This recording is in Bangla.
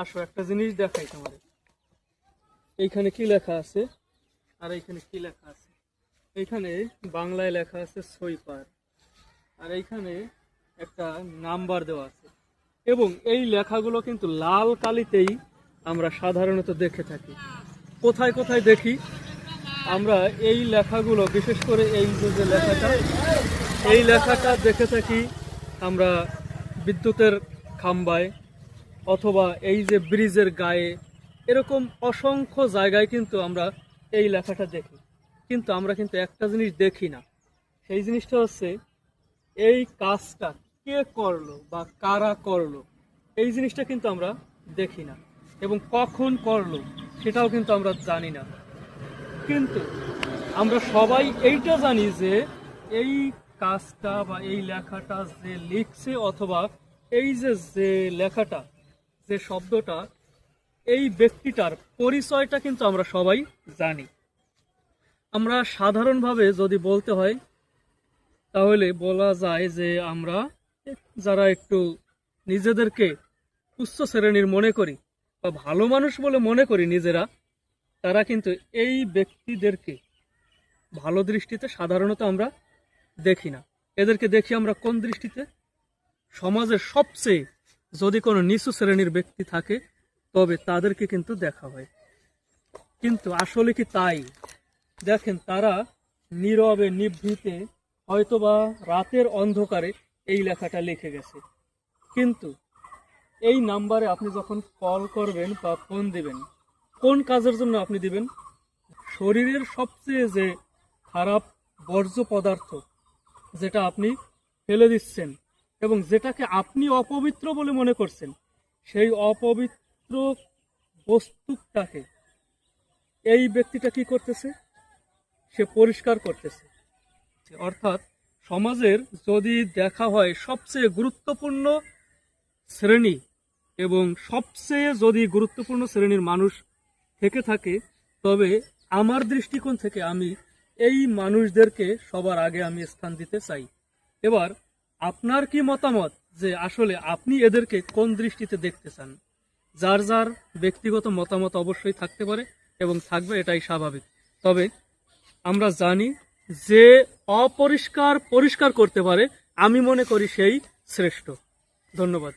আসো একটা জিনিস দেখাই তোমার। এইখানে কি লেখা আছে আর এইখানে কি লেখা আছে? এইখানে বাংলায় লেখা আছে সুইপার, আর এইখানে একটা নাম্বার দেওয়া আছে। এবং এই লেখাগুলো কিন্তু লাল কালিতেই আমরা সাধারণত দেখে থাকি। কোথায় কোথায় দেখি আমরা এই লেখাগুলো, বিশেষ করে এই যে লেখাটা, এই লেখাটা দেখে থাকি আমরা বিদ্যুতের খাম্বায় অথবা এই যে ব্রিজের গায়ে, এরকম অসংখ্য জায়গায় কিন্তু আমরা এই লেখাটা দেখি। কিন্তু আমরা কিন্তু একটা জিনিস দেখি না, সেই জিনিসটা হচ্ছে এই কাজটা কে করলো বা কারা করলো, এই জিনিসটা কিন্তু আমরা দেখি না। এবং কখন করলো সেটাও কিন্তু আমরা জানি না। কিন্তু আমরা সবাই এইটা জানি যে এই কাজটা বা এই লেখাটা যে লিখছে, অথবা এই যে লেখাটা, যে শব্দটা, এই ব্যক্তিটার পরিচয়টা কিন্তু আমরা সবাই জানি। আমরা সাধারণভাবে যদি বলতে হয় তাহলে বলা যায় যে আমরা যারা একটু নিজেদেরকে উচ্চ শ্রেণীর মনে করি বা ভালো মানুষ বলে মনে করি নিজেরা, তারা কিন্তু এই ব্যক্তিদেরকে ভালো দৃষ্টিতে সাধারণত আমরা দেখি না। এদেরকে দেখি আমরা কোন দৃষ্টিতে? সমাজের সবচেয়ে যদি কোনো নিচু শ্রেণীর ব্যক্তি থাকে তবে তাদেরকে কিন্তু দেখা হয়। কিন্তু আসলে কি তাই? দেখেন, তারা নীরবে নিভৃতে হয়তোবা রাতের অন্ধকারে এই লেখাটা লিখে গেছে। কিন্তু এই নাম্বারে আপনি যখন কল করবেন বা ফোন দিবেন, কোন কাজের জন্য আপনি দিবেন? শরীরের সবচেয়ে যে খারাপ বর্জ্য পদার্থ যেটা আপনি ফেলে দিচ্ছেন এবং যেটাকে আপনি অপবিত্র বলে মনে করছেন, সেই অপবিত্র বস্তুটাকে এই ব্যক্তিটা কি করতেছে? সে পরিষ্কার করতেছে। অর্থাৎ সমাজের যদি দেখা হয় সবচেয়ে গুরুত্বপূর্ণ শ্রেণী এবং সবচেয়ে যদি গুরুত্বপূর্ণ শ্রেণীর মানুষ থেকে থাকে, তবে আমার দৃষ্টিকোণ থেকে আমি এই মানুষদেরকে সবার আগে আমি স্থান দিতে চাই। এবার আপনার কি মতামত যে আসলে আপনি এদেরকে কোন দৃষ্টিতে দেখতে চান? যার যার ব্যক্তিগত মতামত অবশ্যই থাকতে পারে এবং থাকবে, এটাই স্বাভাবিক। তবে আমরা জানি যে অপরিষ্কার পরিষ্কার করতে পারে, আমি মনে করি সেই শ্রেষ্ঠ। ধন্যবাদ।